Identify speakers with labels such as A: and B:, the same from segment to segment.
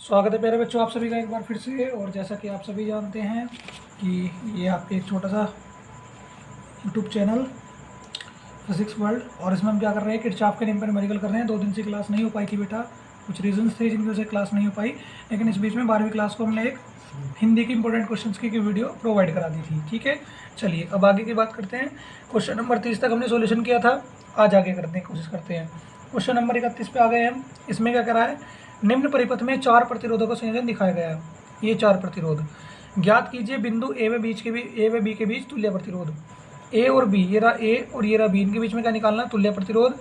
A: स्वागत है प्यारे बच्चों, आप सभी का एक बार फिर से। और जैसा कि आप सभी जानते हैं कि ये आपके एक छोटा सा यूट्यूब चैनल फिजिक्स वर्ल्ड, और इसमें हम क्या कर रहे हैं, किरचॉफ के नियम पर न्यूमेरिकल कर रहे हैं। 2 दिन से क्लास नहीं हो पाई थी बेटा, कुछ रीजंस थे जिनकी वजह से क्लास नहीं हो पाई, लेकिन इस बीच में 12वीं क्लास को हमने एक हिंदी की इंपॉर्टेंट क्वेश्चंस की वीडियो प्रोवाइड करा दी थी। ठीक है, चलिए अब आगे की बात करते हैं। क्वेश्चन नंबर 30 तक हमने सोल्यूशन किया था, आज आगे करने की कोशिश करते हैं। क्वेश्चन नंबर 31 पे आ गए हम। इसमें क्या करा है, निम्न परिपथ में 4 प्रतिरोधों का संयोजन दिखाया गया है। ये 4 प्रतिरोध ज्ञात कीजिए, बिंदु ए व बी के बीच तुल्य प्रतिरोध। ए और बी, ये रहा ए और ये रहा बी, इनके बीच में क्या निकालना है, तुल्य प्रतिरोध।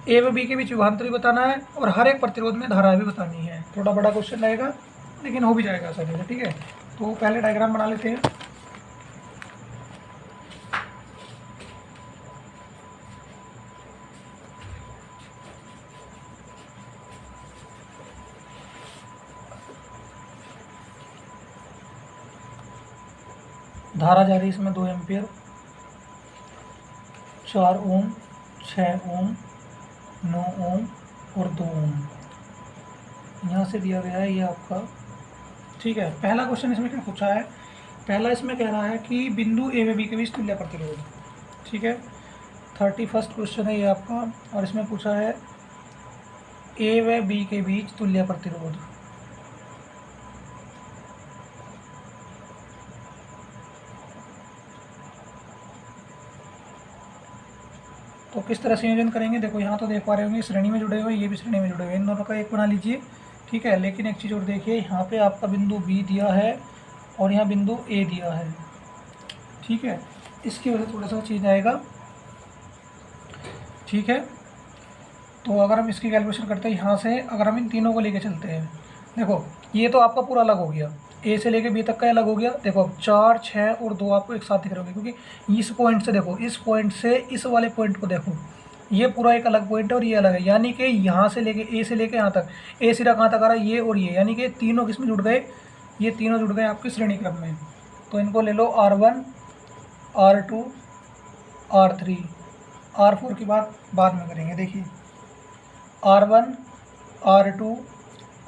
A: ए व बी के बीच विभवांतर भी बताना है और हर एक प्रतिरोध में धारा भी बतानी है। थोड़ा बड़ा क्वेश्चन रहेगा लेकिन हो भी जाएगा आसानी से। ठीक है, तो पहले डायग्राम बना लेते हैं। धारा जा रही है इसमें 2 एम्पियर, 4 ओम, 6 ओम, 9 ओम और 2 ओम यहाँ से दिया गया है ये आपका। ठीक है, पहला क्वेश्चन इसमें क्या पूछा है, पहला इसमें कह रहा है कि बिंदु ए व बी के बीच तुल्य प्रतिरोध। ठीक है, 31st क्वेश्चन है ये आपका, और इसमें पूछा है ए व बी के बीच तुल्य प्रतिरोध। तो किस तरह संयोजन करेंगे, देखो यहाँ तो देख पा रहे होंगे श्रेणी में जुड़े हुए, ये भी श्रेणी में जुड़े हुए, इन दोनों का एक बना लीजिए। ठीक है, लेकिन एक चीज़ और देखिए, यहाँ पे आपका बिंदु बी दिया है और यहाँ बिंदु ए दिया है। ठीक है, इसकी वजह से थोड़ा सा चीज आएगा। ठीक है, तो अगर हम इसकी कैलकुलेशन करते हैं यहाँ से, अगर हम इन तीनों को लेके चलते हैं, देखो ये तो आपका पूरा अलग हो गया, ए से लेके बी तक का अलग हो गया। देखो अब 4, 6 और 2 आपको एक साथ दिख रहे होंगे, क्योंकि इस पॉइंट से देखो, इस पॉइंट से इस वाले पॉइंट को देखो, ये पूरा एक अलग पॉइंट है और ये अलग है। यानी कि यहाँ से लेके ए से लेके यहाँ तक, ए सिरा कहाँ तक आ रहा है, ये और ये, यानी कि तीनों किस में जुड़ गए, ये तीनों जुड़ गए आपके श्रेणी क्रम में। तो इनको ले लो R1, R2, R3, R4 की बात बाद में करेंगे। देखिए R1, R2,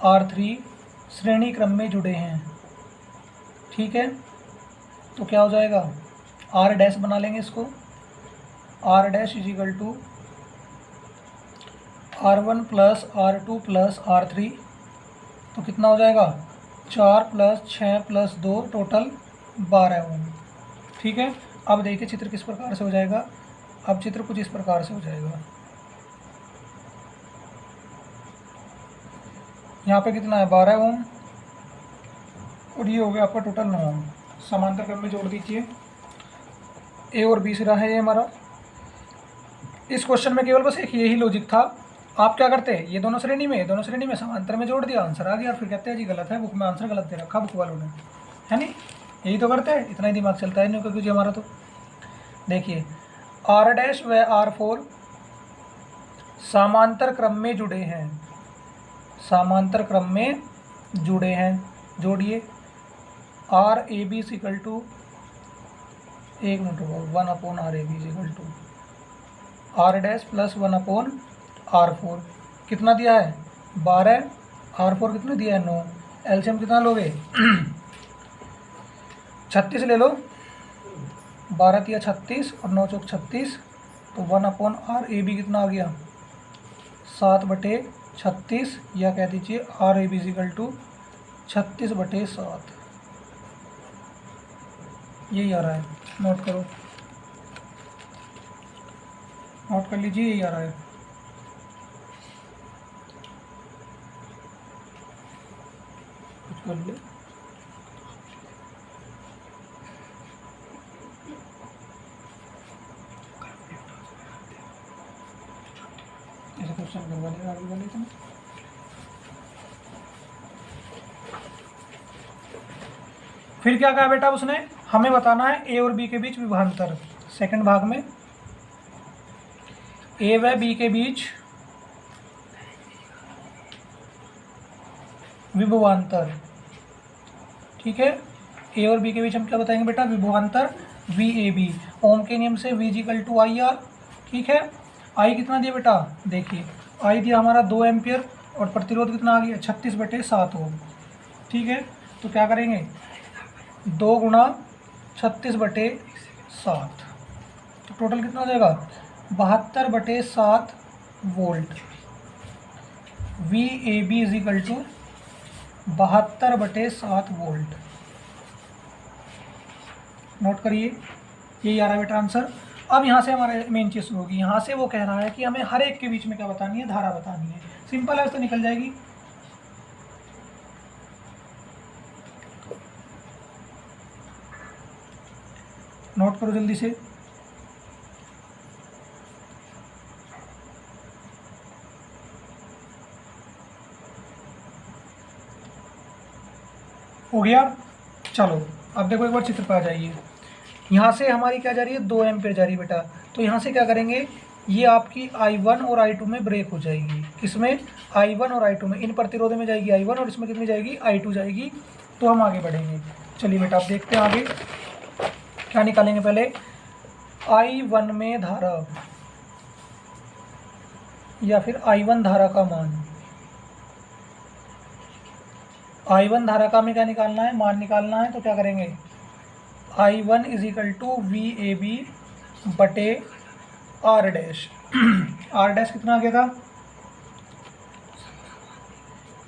A: R3 श्रेणी क्रम में जुड़े हैं। ठीक है, तो क्या हो जाएगा, R डैश बना लेंगे इसको, R dash is equal to R1 plus R2 plus R3, तो कितना हो जाएगा, 4 प्लस 6 प्लस 2 टोटल 12 ओम। ठीक है, अब देखिए चित्र किस प्रकार से हो जाएगा, अब चित्र कुछ इस प्रकार से हो जाएगा। यहाँ पे कितना है, 12 ओम, और ये हो गया आपका टोटल 9 ओम। समांतर क्रम में जोड़ दीजिए, ए और बी सिरा है ये हमारा। इस क्वेश्चन में केवल बस एक यही लॉजिक था, आप क्या करते हैं, ये दोनों श्रेणी में, ये दोनों श्रेणी में समांतर में जोड़ दिया, आंसर आ गया। और फिर कहते हैं जी गलत है, बुक में आंसर गलत दे रखा बुक वालों ने, है नहीं, यही तो करते हैं, इतना ही दिमाग चलता है नहीं क्योंकि जी हमारा। तो देखिए R डैश व R4 समांतर क्रम में जुड़े हैं, समांतर क्रम में जुड़े हैं, जोड़िए। R A B equal to, एक मिनट रुको, 1/RAB equal to R dash plus 1/R4। कितना दिया है, 12, R4 कितना दिया है, 9, एलसीएम कितना लोगे 36 ले लो, 12 दिया 36 और 9 चौक 36, तो 1/RAB कितना आ गया, 7/36, या कह दीजिए RAB इक्वल टू 36/7। यही आ रहा है, नोट करो, नोट कर लीजिए, यही आ रहा है। कुछ कर ले, ऐसे क्वेश्चन करवा देगा आगे वाले तो। फिर क्या कहा बेटा उसने, हमें बताना है ए और बी के बीच विभवांतर। सेकंड भाग में ए व बी के बीच विभवांतर। ठीक है, ए और बी के बीच हम क्या बताएंगे बेटा, विभवांतर VAB। ओम के नियम से V इक्वल टू IR। ठीक है, आई कितना दिया बेटा, देखिए आई दिया हमारा 2 एम्पियर और प्रतिरोध कितना आ गया 36/7 ओम। ठीक है, तो क्या करेंगे 2 गुणा 36/7, तो टोटल कितना हो जाएगा 72/7 volt. VAB is equal to 72/7 volt. Note करिए, यही आ रहा है बेटा आंसर। अब यहाँ से हमारा मेन चीज़ शुरू होगी। यहाँ से वो कह रहा है कि हमें हर एक के बीच में क्या बतानी है, धारा बतानी है। सिंपल है, तो निकल जाएगी। नोट करो जल्दी से। हो गया, चलो अब देखो एक बार चित्र पर आ जाइए। यहाँ से हमारी क्या जा रही है 2 एम्पीयर जा रही है बेटा। तो यहाँ से क्या करेंगे, ये आपकी I1 और I2 में ब्रेक हो जाएगी। किसमें, I1 और I2 में। इन प्रतिरोध में जाएगी I1 और इसमें कितनी जाएगी I2 जाएगी। तो हम आगे बढ़ेंगे। चलिए बेटा आप देखते हैं आगे क्या निकालेंगे। पहले I1 में धारा या फिर I1 धारा का मान। I1 धारा का हमें क्या निकालना है, मान निकालना है। तो क्या करेंगे I1 is equal to VAB बटे R डैश। R डैश कितना आ गया था,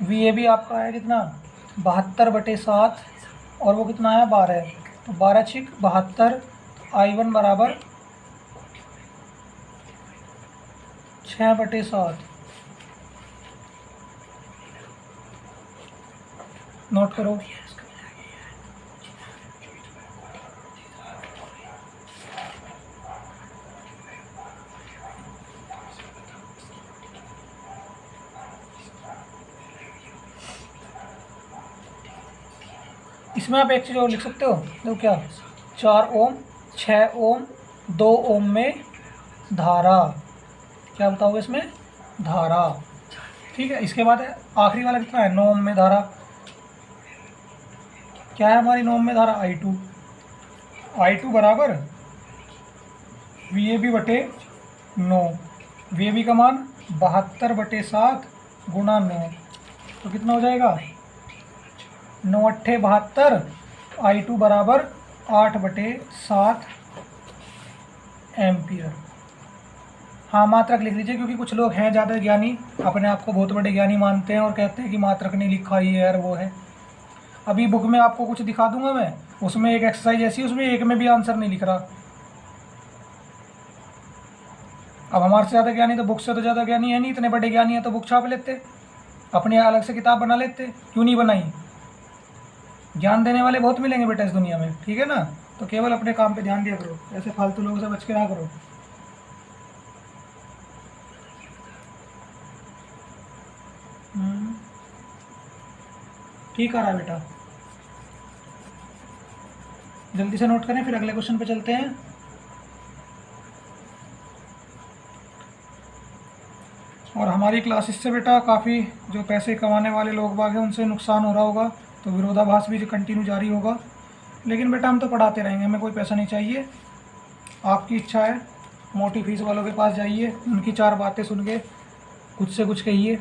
A: VAB आपका है कितना 72/7 और वो कितना है 12, तो 12 छिक 72। I1 बराबर 6/7। नोट करो। इसमें आप एक चीज़ और लिख सकते हो, तो क्या 4 ओम 6 ओम 2 ओम में धारा, क्या बताओगे इसमें धारा। ठीक है, इसके बाद आखिरी वाला कितना है 9 ओम में धारा। क्या है हमारी 9 ओम में धारा I2। I2 बराबर VAB बटे 9। VAB का मान 72/7 गुणा 9, तो कितना हो जाएगा 9 अट्ठे 72। I2 बराबर 8/7 एम्पियर। हाँ मात्रक लिख लीजिए, क्योंकि कुछ लोग हैं ज़्यादा ज्ञानी, अपने आप को बहुत बड़े ज्ञानी मानते हैं और कहते हैं कि मात्रक नहीं लिखा, ये यार वो है। अभी बुक में आपको कुछ दिखा दूंगा मैं, उसमें एक एक्सरसाइज ऐसी, उसमें एक में भी आंसर नहीं लिख रहा। अब हमारे से ज़्यादा ज्ञानी तो बुक से तो ज़्यादा ज्ञानी है नहीं, इतने बड़े ज्ञानी है तो बुक छाप लेते, अपने अलग से किताब बना लेते। क्यों नहीं बनाई, ज्ञान देने वाले बहुत मिलेंगे बेटा इस दुनिया में। ठीक है ना, तो केवल अपने काम पे ध्यान दिया करो, ऐसे फालतू लोगों से बच के रहा करो। ठीक आ रहा है बेटा, जल्दी से नोट करें, फिर अगले क्वेश्चन पे चलते हैं। और हमारी क्लास इससे बेटा काफ़ी जो पैसे कमाने वाले लोग बाग हैं उनसे नुकसान हो रहा होगा, तो विरोधाभास भी जो कंटिन्यू जारी होगा। लेकिन बेटा हम तो पढ़ाते रहेंगे, हमें कोई पैसा नहीं चाहिए। आपकी इच्छा है, मोटी फीस वालों के पास जाइए, उनकी 4 बातें सुन के कुछ से कुछ कहिए।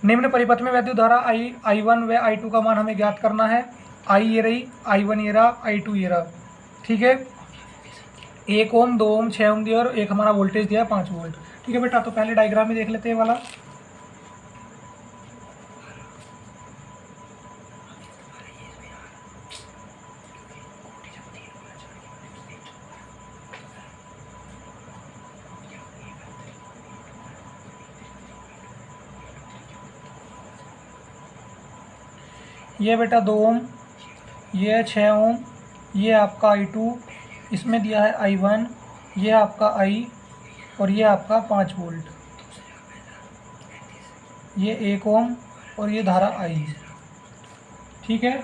A: निम्न परिपथ में वैद्युत धारा I1 व I2 का मान हमें ज्ञात करना है। I ये रही, I1 ये रहा, I2 ये रहा। ठीक है, 1 ओम 2 ओम 6 ओम दिया और एक हमारा वोल्टेज दिया 5 वोल्ट। ठीक है बेटा, तो पहले डायग्राम में देख लेते हैं वाला। ये बेटा 2 ओम, ये है 6 ओम, ये आपका I2, इसमें दिया है I1, ये आपका I और ये आपका 5 वोल्ट। ये 1 ओम और ये धारा I। ठीक है,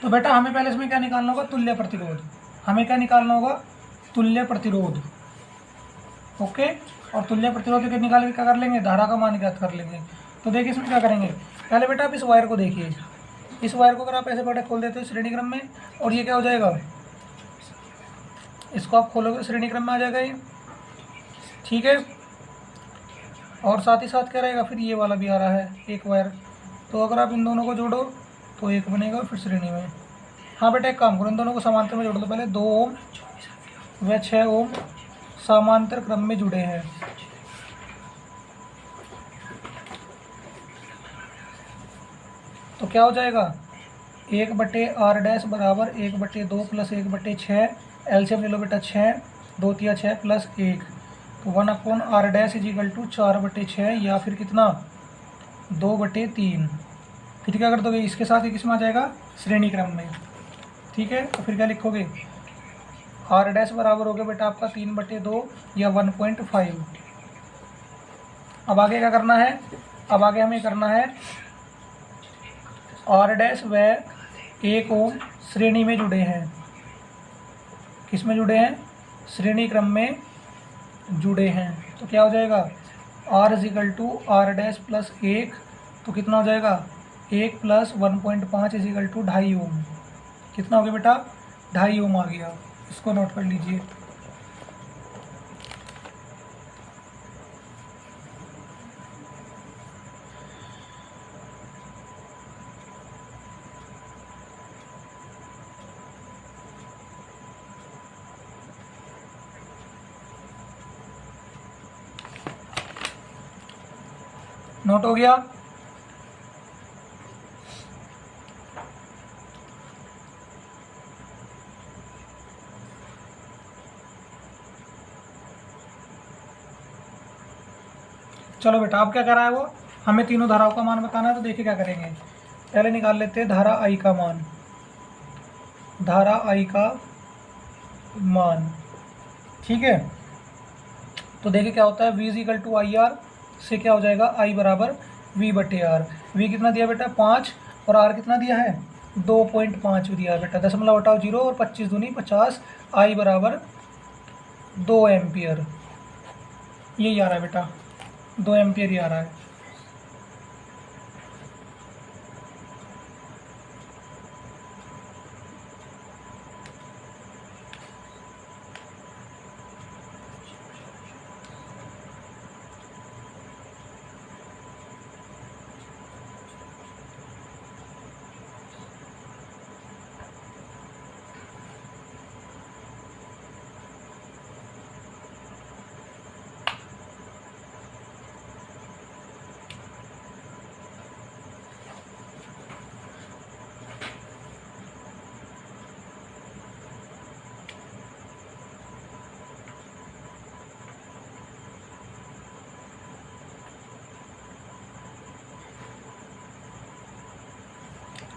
A: तो बेटा हमें पहले इसमें क्या निकालना होगा, तुल्य प्रतिरोध। हमें क्या निकालना होगा, तुल्य प्रतिरोध। ओके, और तुल्य प्रतिरोध के निकाल के क्या कर लेंगे, धारा का मान ज्ञात कर लेंगे। तो देखिए इसमें क्या करेंगे, पहले बेटा आप इस वायर को देखिए, इस वायर को अगर आप ऐसे बेटा खोल देते हो श्रेणी क्रम में, और ये क्या हो जाएगा, इसको आप खोलोगे श्रेणी क्रम में आ जाएगा ये, ठीक है। और साथ ही साथ क्या रहेगा, फिर ये वाला भी आ रहा है एक वायर, तो अगर आप इन दोनों को जोड़ो तो एक बनेगा, फिर श्रेणी में। हाँ बेटा एक काम करो, इन दोनों को समांतर में जोड़ दो पहले, 2 ओम व 6 ओम समांतर क्रम में जुड़े हैं। तो क्या हो जाएगा, 1/r डैश बराबर 1/2 प्लस 1/6, एलसीएम ले लो बेटा 6, 2 तिया 6 प्लस 1, तो 1/r dash is equal to 4/6 या फिर कितना 2/3। फिर क्या कर दोगे, इसके साथ ही किस में आ जाएगा, श्रेणी क्रम में, ठीक है। तो फिर क्या लिखोगे, r डैश बराबर हो गया बेटा आपका 3/2 या 1.5। अब आगे क्या करना है, अब आगे हमें करना है r डैश व 1 ओम श्रेणी में जुड़े हैं, किस में जुड़े हैं, श्रेणी क्रम में जुड़े हैं। तो क्या हो जाएगा, r is equal to r dash plus 1, तो कितना हो जाएगा 1 plus 1.5 is equal to 2.5 ohm. कितना हो गया बेटा, 2.5 ओम आ गया, इसको नोट कर लीजिए। नोट हो गया। चलो बेटा अब क्या करा है वो, हमें तीनों धाराओं का मान बताना है। तो देखिए क्या करेंगे, पहले निकाल लेते हैं धारा आई का मान, धारा आई का मान, ठीक है। तो देखिए क्या होता है, v is equal to I R से क्या हो जाएगा, i बराबर v/r। v कितना दिया बेटा 5, और r कितना दिया है 2.5 दिया है बेटा, दशमलव हटाओ 0 और 25 दूनी 50, i बराबर 2 एम्पियर, यही आ रहा है बेटा, 2 एम्पियर ही आ रहा है।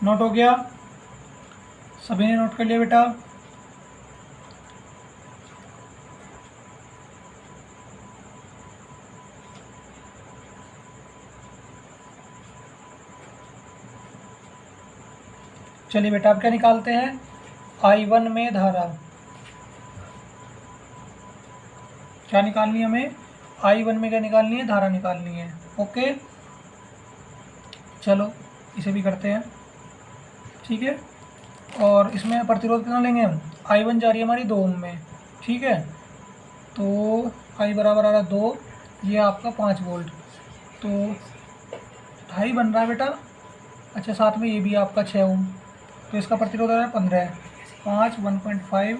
A: नोट हो गया, सभी ने नोट कर लिया बेटा। चलिए बेटा अब क्या निकालते हैं, I1 में धारा, क्या निकालनी है हमें, I1 में क्या निकालनी है, धारा निकालनी है। ओके चलो इसे भी करते हैं, ठीक है। और इसमें प्रतिरोध कितना लेंगे हम, I1 जा रही है हमारी 2 ओम में, ठीक है। तो I बराबर आ रहा है 2, ये आपका 5 वोल्ट, तो 2.5 बन रहा है बेटा। अच्छा साथ में ये भी आपका 6 ओम, तो इसका प्रतिरोध आ रहा है 15, 5 1.5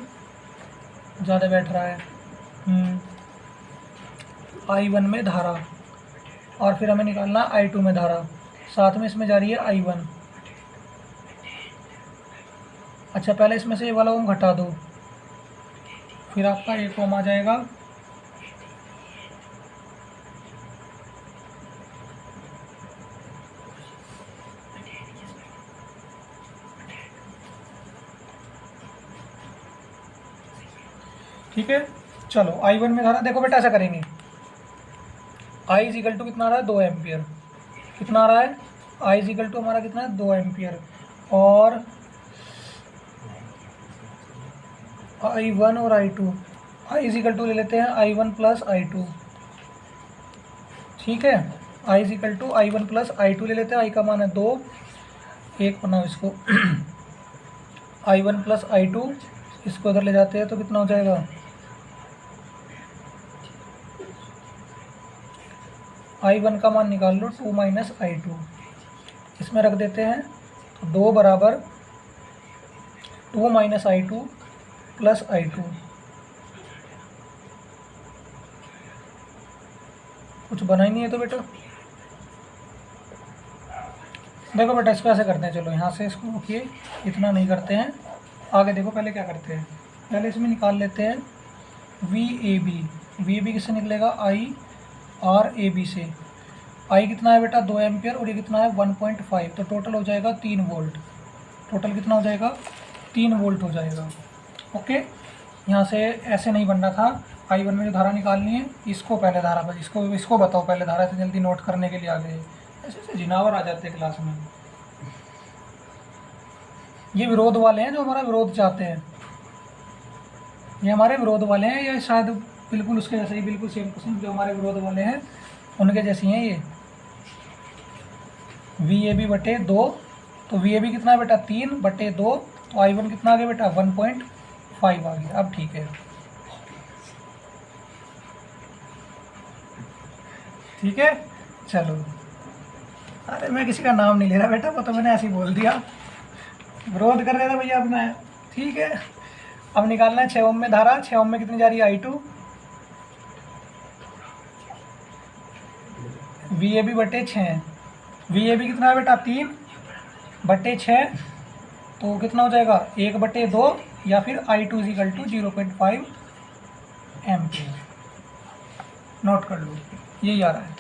A: ज़्यादा बैठ रहा है। I1 में धारा, और फिर हमें निकालना I2 में धारा, साथ में इसमें जा रही है I1। अच्छा पहले इसमें से ये वाला ओम घटा दो, फिर आपका 1 ओम आ जाएगा। ठीक है चलो I1 में धारा, देखो बेटा ऐसा करेंगे, I इज इक्वल टू कितना आ रहा है 2 एम्पियर, कितना आ रहा है I इज इक्वल टू हमारा कितना है 2 एम्पियर, और I1 और I2, I is equal to ले लेते हैं I1 प्लस I2, ठीक है। I is equal to I1 plus I2 ले लेते हैं। आई का मान है 2, एक बनाओ इसको I1 प्लस I2, इसको उधर ले जाते हैं तो कितना हो जाएगा, I1 का मान निकाल लो 2 माइनस I2, इसमें रख देते हैं तो 2 बराबर 2 माइनस I2 प्लस I2। कुछ बना ही नहीं है तो बेटा, देखो बेटा इसको ऐसे करते हैं, चलो यहाँ से इसको रोकिए, इतना नहीं करते हैं, आगे देखो पहले क्या करते हैं, पहले इसमें निकाल लेते हैं VAB किससे निकलेगा, IRAB से। I कितना है बेटा 2 एम्पियर और ये कितना है 1.5, तो टोटल हो जाएगा 3 वोल्ट। टोटल कितना हो जाएगा 3 वोल्ट हो जाएगा। ओके, यहाँ से ऐसे नहीं बनना था, I1 में जो धारा निकालनी है इसको पहले धारा पर, इसको बताओ पहले धारा से, जल्दी नोट करने के लिए आ गए, ऐसे जिनावर आ जाते हैं क्लास में। ये विरोध वाले हैं जो हमारा विरोध चाहते हैं, ये हमारे विरोध वाले हैं, या शायद बिल्कुल उसके जैसे ही, बिल्कुल सेम टू सेम जो हमारे विरोध वाले हैं उनके जैसी हैं ये। VAB बटे 2, तो VAB कितना है बेटा 3 बटे 2, तो I1 कितना आ गया बेटा 1.5 आ गया। अब ठीक है, ठीक है, चलो। अरे मैं किसी का नाम नहीं ले रहा बेटा, वो तो मैंने ऐसे ही बोल दिया, विरोध कर रहे थे भैया अपना है, ठीक है। अब निकालना है 6 ओम में धारा, 6 ओम में कितनी जा रही है I2, VAB बटे 6, VAB कितना है बेटा 3 बटे 6, तो कितना हो जाएगा 1 बटे 2, या फिर I2 is equal to 0.5 ampere. Note कर लो, यही आ रहा है।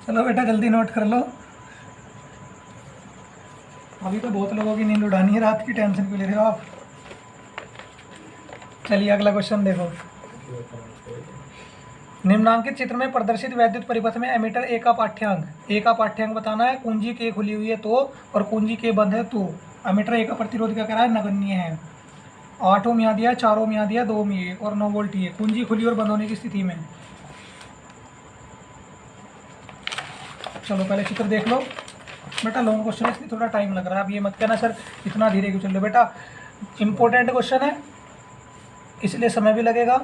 A: चलो बेटा जल्दी नोट कर लो, अभी तो बहुत लोगों की नींद उड़ानी है, रात की टेंशन क्यों ले रहे हो आप। चलिए अगला क्वेश्चन देखो। निम्नांकित चित्र में प्रदर्शित वैद्युत परिपथ में एमीटर ए का पाठ्यांक बताना है। कुंजी के खुली हुई है तो, और कुंजी के बंद है तो एमीटर ए का प्रतिरोध क्या करा है, नगण्य है। 8 ओम यहाँ दिया, 4 ओम यहाँ दिया, 2 ओम ये और 9 वोल्ट ये। कुंजी खुली और बंद होने की स्थिति में, चलो पहले चित्र देख लो बेटा। लॉन्ग क्वेश्चन है इसलिए थोड़ा टाइम लग रहा है। अब ये मत कहना सर इतना धीरे क्यों चल रहे, बेटा इंपॉर्टेंट क्वेश्चन है इसलिए समय भी लगेगा।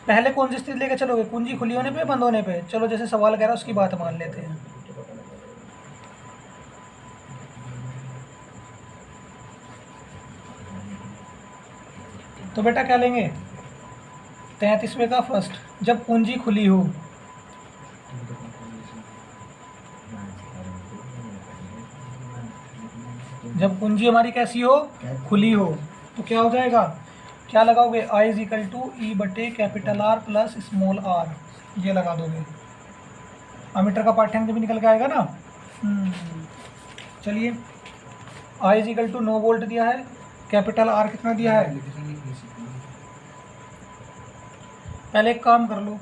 A: पहले कौन सी स्थिति लेके चलोगे, कुंजी खुली होने पे, बंद होने पे? चलो जैसे सवाल कह रहा है उसकी बात मान लेते हैं। तो बेटा क्या लेंगे, 33वें का फर्स्ट, जब कुंजी खुली हो, जब कुंजी हमारी कैसी हो, खुली हो, तो क्या हो जाएगा, क्या लगाओगे, I is equal to E बटे capital R plus small r, ये लगा दोगे। एमीटर का पाठ्यांक भी निकल के आएगा ना। चलिए I is equal to 9 volt दिया है, कैपिटल R कितना दिया है। पहले एक काम कर लो,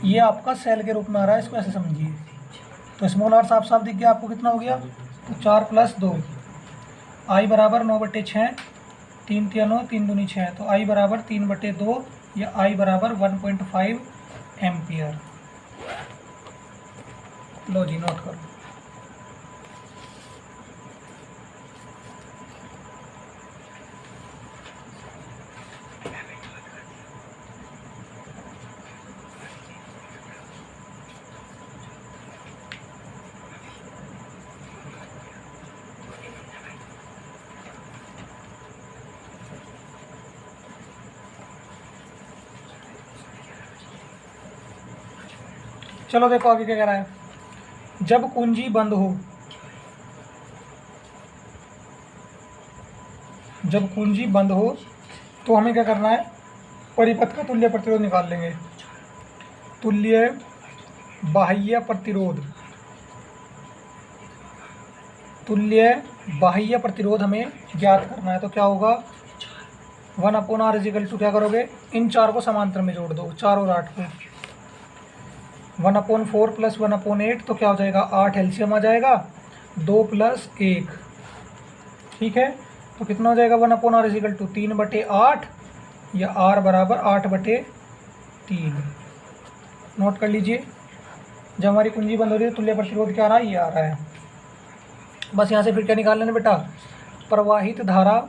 A: ये आपका सेल के रूप में आ रहा है, इसको ऐसे समझिए। तो स्मॉल r साफ साफ दिख गया आपको, कितना हो गया, तो 4 प्लस 2, I बराबर 9 बटे 6, 3 3 9, 3 दूनी 6, तो I बराबर 3 बटे 2, या I बराबर 1.5 एम्पियर। लो जी नोट करो। चलो देखो आगे क्या कह रहा है, जब कुंजी बंद हो, जब कुंजी बंद हो तो हमें क्या करना है, परिपथ का तुल्य प्रतिरोध निकाल लेंगे। तुल्य बाह्य प्रतिरोध, तुल्य बाह्य प्रतिरोध हमें ज्ञात करना है। तो क्या होगा, 1/r इजिकल टू क्या करोगे, इन चार को समांतर में जोड़ दो, 4 और 8 को, 1/4 प्लस 1/8 तो क्या हो जाएगा, 8 एलसीएम आ जाएगा, 2 प्लस 1, ठीक है। तो कितना हो जाएगा 1/r इजिकल टू 3/8 या r बराबर 8/3। नोट कर लीजिए, जब हमारी कुंजी बंद हो रही है तुल्य प्रतिरोध क्या आ रहा है, ये आ रहा है। बस यहाँ से फिर क्या निकाल लेना बेटा, प्रवाहित धारा।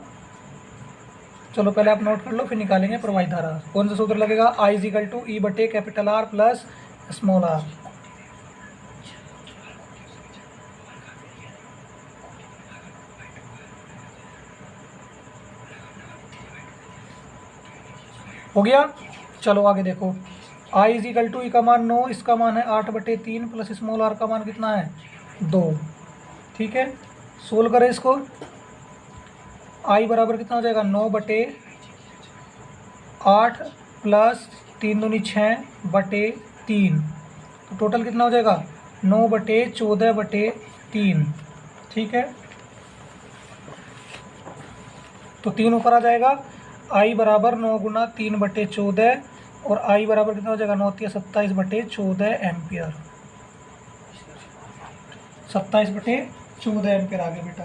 A: चलो पहले आप नोट कर लो फिर निकालेंगे प्रवाहित धारा। कौन सा सूत्र लगेगा, I is equal to E/R plus small r। हो गया। चलो आगे देखो, I इजिकल टू ई का मान 9, इसका मान है 8/3 प्लस स्मॉल r का मान कितना है 2, ठीक है। सोल्व करें इसको, I बराबर कितना हो जाएगा 9/8 प्लस 3 दूनी 6/3, तो टोटल कितना हो जाएगा 9/14/3, ठीक है। तो 3 ऊपर आ जाएगा, I बराबर 9 गुना 3/14 और I बराबर कितना हो जाएगा 9 × 27/14 एम्पियर, 27/14 एम्पियर आ गया बेटा।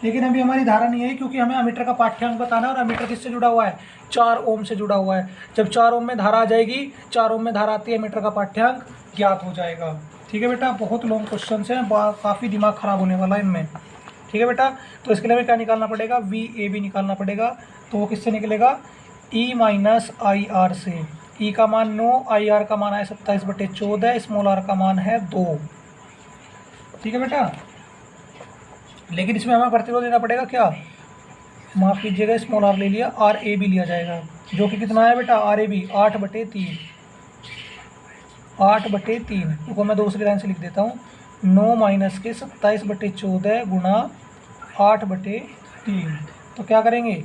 A: लेकिन अभी हमारी धारा नहीं है क्योंकि हमें अमीटर का पाठ्यांक बताना है और अमीटर किससे जुड़ा हुआ है, 4 ओम से जुड़ा हुआ है। जब 4 ओम में धारा आ जाएगी, 4 ओम में धारा आती है, अमीटर का पाठ्यांक ज्ञात हो जाएगा, ठीक है बेटा। बहुत लॉन्ग क्वेश्चन हैं, काफ़ी दिमाग खराब होने वाला है इनमें, ठीक है बेटा। तो इसके लिए हमें क्या निकालना पड़ेगा, VAB निकालना पड़ेगा। तो वो किससे निकलेगा, E माइनस IR से। E का मान 9, IR का मान है 27/14, स्मॉल r का मान है 2, ठीक है बेटा। लेकिन इसमें हमें प्रतिरोध लेना पड़ेगा क्या, माफ़ कीजिएगा, स्मॉल r ले लिया, RAB लिया जाएगा, जो कि कितना है बेटा, RAB 8/3, 8/3 को मैं दूसरी लाइन से लिख देता हूँ, 9 माइनस के 27/14 गुणा 8/3। तो क्या करेंगे,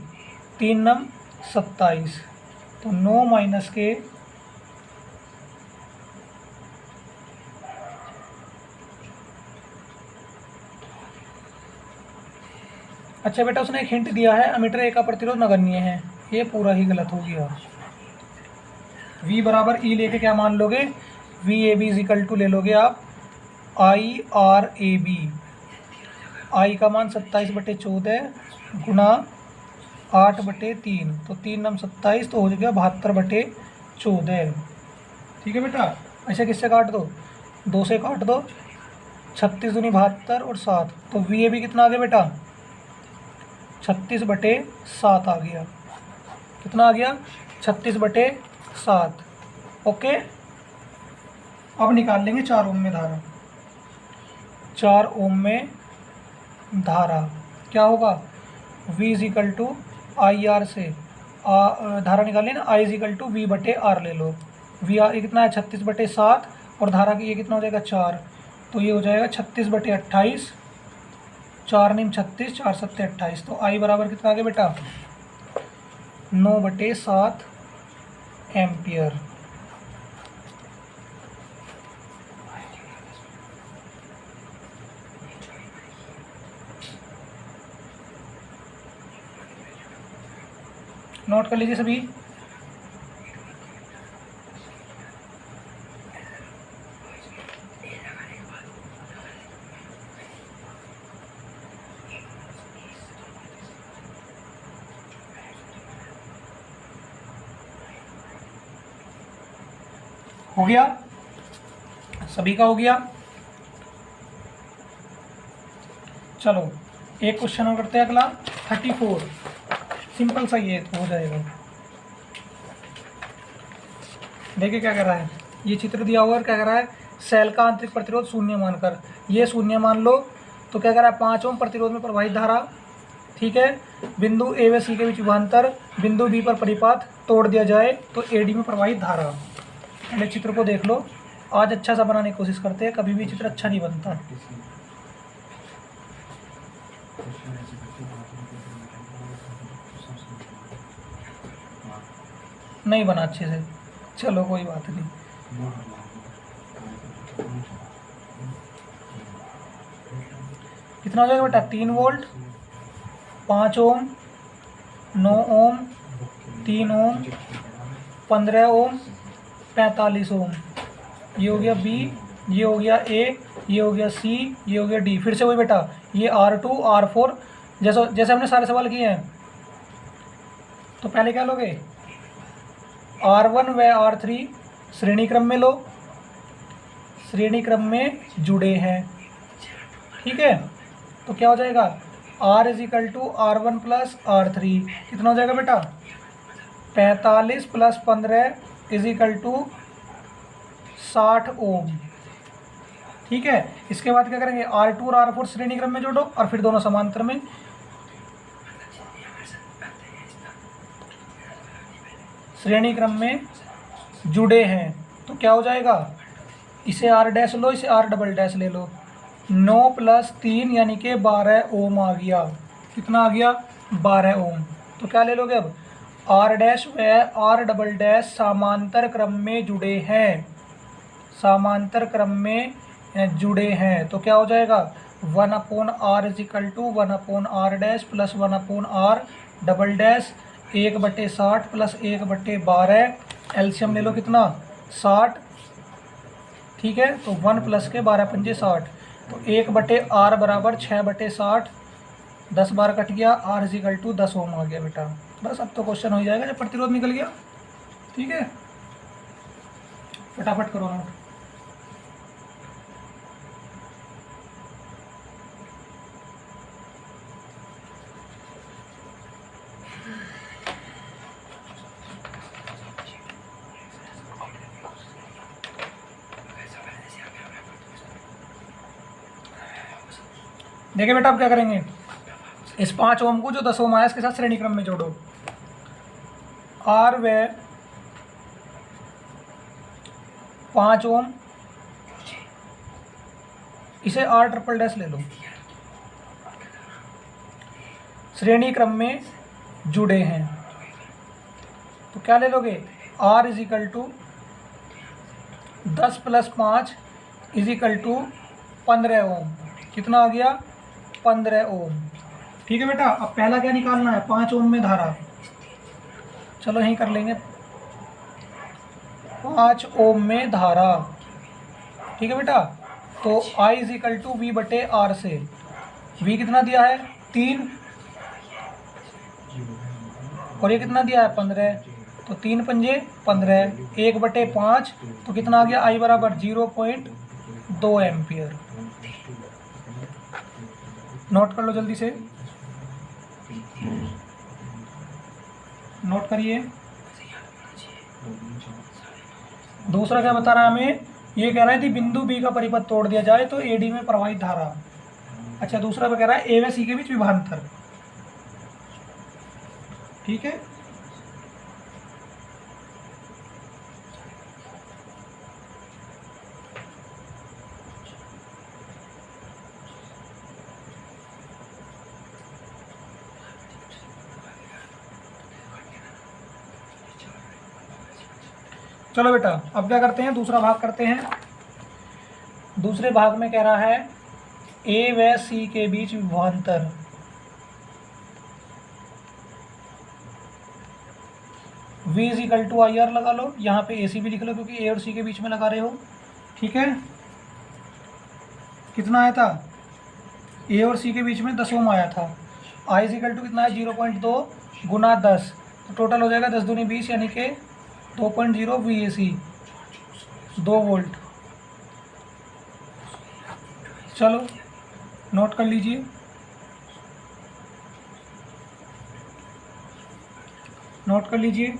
A: 3 9 27, तो 9 माइनस के अच्छा बेटा, उसने एक हिंट दिया है, अमीटर ए का प्रतिरोध नगण्य है, ये पूरा ही गलत हो गया। V बराबर E लेके क्या मान लोगे, VAB इजिकल टू ले लोगे आप IRAB, I का मान 27/14 गुणा 8/3, तो 3 9 27, तो हो गया 72/14, ठीक है बेटा। ऐसे किससे काट दो, 2 से काट दो, 36 दूनी 72 और 7, तो VAB कितना आ गया बेटा 36/7 आ गया, कितना आ गया 36/7, ओके। अब निकाल लेंगे 4 ओम में धारा। 4 ओम में धारा क्या होगा, V इजिकल टू IR से धारा निकालिए ना, I इजिकल टू V/R ले लो। VR ये कितना है 36/7 और धारा की ये कितना हो जाएगा 4, तो ये हो जाएगा 36/28, 4 9 36, 4 7 28, तो I बराबर कितना आ गया बेटा 9/7 एम्पियर। नोट कर लीजिए सभी, हो गया, सभी का हो गया। चलो एक क्वेश्चन और करते हैं, अगला 34, सिंपल सा ये तो हो जाएगा। देखिए क्या कह रहा है, ये चित्र दिया हुआ है, क्या कह रहा है, सेल का आंतरिक प्रतिरोध शून्य मानकर, ये शून्य मान लो, तो क्या कह रहा है 5 ओम प्रतिरोध में प्रवाहित धारा, ठीक है, बिंदु ए व सी के बीच विभवांतर, बिंदु बी पर परिपात तोड़ दिया जाए तो AD में प्रवाहित धारा। पहले चित्र को देख लो, आज अच्छा सा बनाने की कोशिश करते हैं, कभी भी चित्र अच्छा नहीं बनता। नहीं बना अच्छे से, चलो कोई बात नहीं। कितना हो जाएगा बेटा? 3 वोल्ट, 5 ओम, 9 ओम, 3 ओम, 15 ओम, 45 ओम। ये हो गया बी, ये हो गया ए, ये हो गया सी, ये हो गया डी। फिर से वही बेटा, ये R2 R4 जैसे जैसे हमने सारे सवाल किए हैं। तो पहले क्या लोगे? R1 व R3 श्रेणी क्रम में लो, श्रेणी क्रम में जुड़े हैं, ठीक है। तो क्या हो जाएगा? R = R1 + R3 कितना हो जाएगा बेटा? 45 + 15 = 60 ओम, ठीक है। इसके बाद क्या करेंगे? R2 और R4 श्रेणी क्रम में जोड़ो और फिर दोनों समांतर में। श्रेणी क्रम में जुड़े हैं तो क्या हो जाएगा? इसे R' लो, इसे R" ले लो। 9 + 3 यानी कि 12 ओम आ गया। कितना आ गया? 12 ओम। तो क्या ले लोगे अब? R' व R" समांतर क्रम में जुड़े हैं, समांतर क्रम में जुड़े हैं। तो क्या हो जाएगा? 1/R = 1/R' + 1/R", 1/60 + 1/12। एलसीएम ले लो, कितना? 60, ठीक है। तो 1 + के 12 पंजे 60, तो 1/R = 6/60, 10 बार कट गया। R = 10 ओम आ गया बेटा। बस अब तो क्वेश्चन हो जाएगा जब प्रतिरोध निकल गया, ठीक है। फटाफट करो नोट। देखिए बेटा, अब क्या करेंगे? इस 5 ओम को जो 10 ओम आया इसके साथ श्रेणी क्रम में जोड़ो। R व 5 ओम, इसे R" ले लो, श्रेणी क्रम में जुड़े हैं। तो क्या ले लोगे? R = 10 + 5 = 15 ओम। कितना आ गया? 15 ओम, ठीक है बेटा। अब पहला क्या निकालना है? 5 ओम में धारा। चलो यहीं कर लेंगे। 5 ओम में धारा, ठीक है बेटा। तो I = V/R से। V कितना दिया है? 3, और ये कितना दिया है? 15। तो 3 पंजे 15, 1/5, तो कितना आ गया? I = 0.2 ampere. नोट कर लो जल्दी से, नोट करिए। दूसरा क्या बता रहा है हमें? ये कह रहा है कि बिंदु बी का परिपथ तोड़ दिया जाए तो एडी में प्रवाहित धारा। अच्छा, दूसरा कह रहा है ए व सी के बीच विभवांतर, ठीक है। चलो बेटा, अब क्या करते हैं? दूसरा भाग करते हैं। दूसरे भाग में कह रहा है ए व सी के बीच विभवांतर। V = IR लगा लो, यहाँ पे AC भी लिख लो क्योंकि A और C के बीच में लगा रहे हो, ठीक है। कितना आया था? A और C के बीच में 10 ओम आया था। I = कितना है? 0.2 × 10, तो टोटल हो जाएगा 10 दूनी 20 यानी कि 2.0 VAC, 2 वोल्ट। चलो नोट कर लीजिए, नोट कर लीजिए।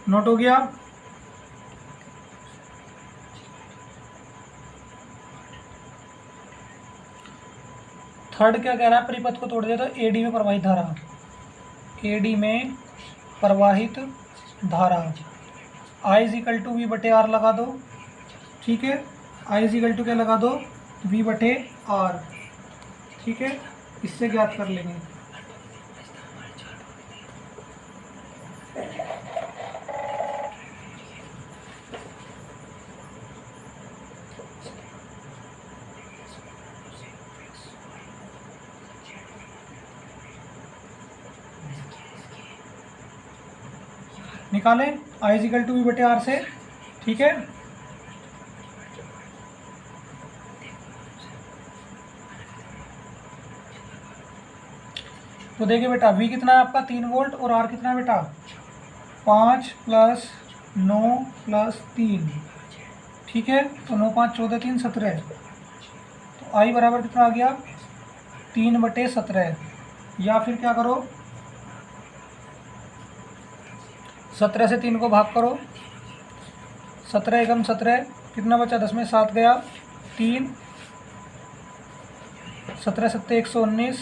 A: नोट हो गया? थर्ड क्या कह रहा है, परिपथ को तोड़ दिया तो एडी में प्रवाहित धारा, एडी में प्रवाहित धारा आई इज इक्वल टू वी बटे आर लगा दो, ठीक है। आई इज इक्वल टू क्या लगा दो, वी बटे आर, ठीक है। इससे ज्ञात कर लेंगे। निकालें आई इज इक्वल टू वी बटे आर से, ठीक है। तो देखिए बेटा वी कितना है आपका 3 वोल्ट और आर कितना है बेटा 5 + 9 + 3, ठीक है। तो 9 5 14 3 17, तो आई बराबर कितना आ गया 3/17, या फिर क्या करो 17 से 3 को भाग करो, 17 एकम 17, कितना बचा 10 में 7 गया 3, 17 7 119,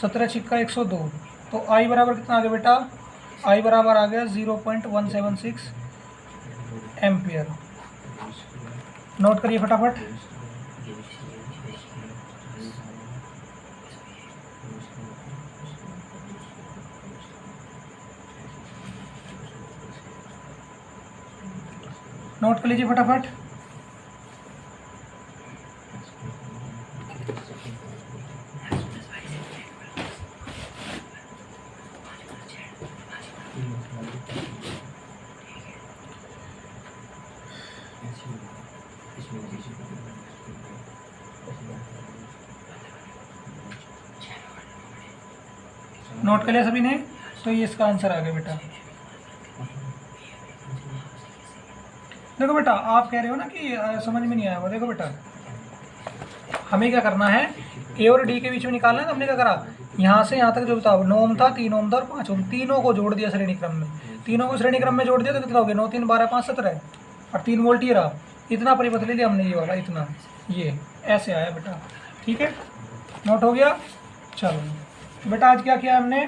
A: 17 छिक्का 102, तो आई बराबर कितना आ गया बेटा, आई बराबर आ गया 0.176 एम्पियर। नोट करिए फटाफट। नोट कर लीजिए फटाफट। नोट कर लिया सभी ने, तो ये इसका आंसर आ गया बेटा। देखो बेटा आप कह रहे हो ना कि समझ में नहीं आया वो, देखो बेटा हमें क्या करना है, ए और डी के बीच में निकालना है। तो हमने क्या करा, यहाँ से यहाँ तक जो बताओ 9 ओम था, 3 ओम था और 5 ओम, तीनों को जोड़ दिया श्रेणी क्रम में, तीनों को श्रेणी क्रम में जोड़ दिया तो कितना हो गया 9 3 12 5 17 और 3 वोल्ट ही रहा। इतना परिपथ ले लिया हमने, ये वाला इतना, ये ऐसे आया बेटा, ठीक है। नोट हो गया। चलो बेटा आज क्या किया हमने,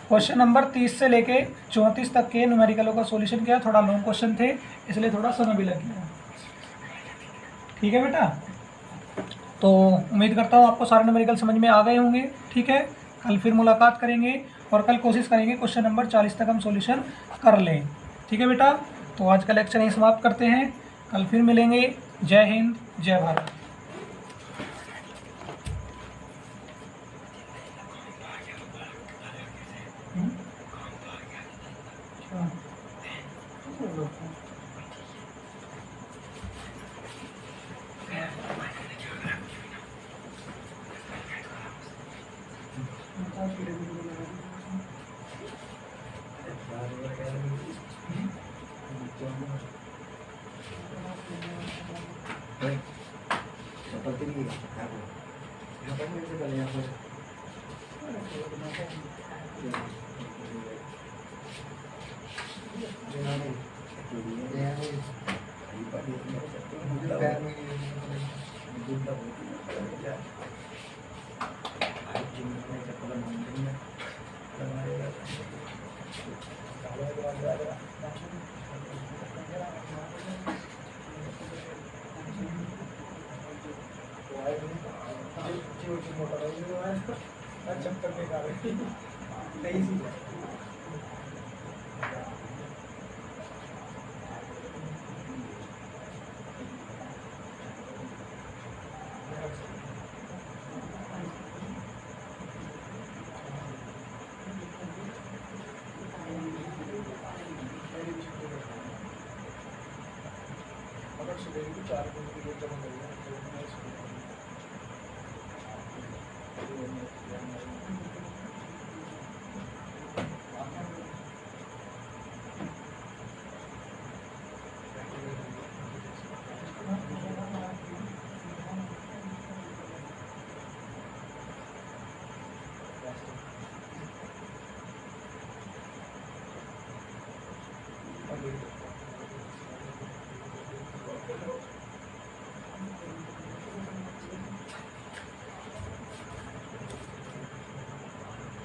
A: क्वेश्चन नंबर 30 से लेके 34 तक के न्यूमेरिकलों का सॉल्यूशन किया। थोड़ा लॉन्ग क्वेश्चन थे इसलिए थोड़ा समय भी लग गया, ठीक है बेटा। तो उम्मीद करता हूँ आपको सारे न्यूमेरिकल समझ में आ गए होंगे, ठीक है। कल फिर मुलाकात करेंगे और कल कोशिश करेंगे क्वेश्चन नंबर 40 तक हम सॉल्यूशन कर लें, ठीक है बेटा। तो आज का लेक्चर यहीं समाप्त करते हैं, कल फिर मिलेंगे। जय हिंद, जय भारत। कंप्लीट।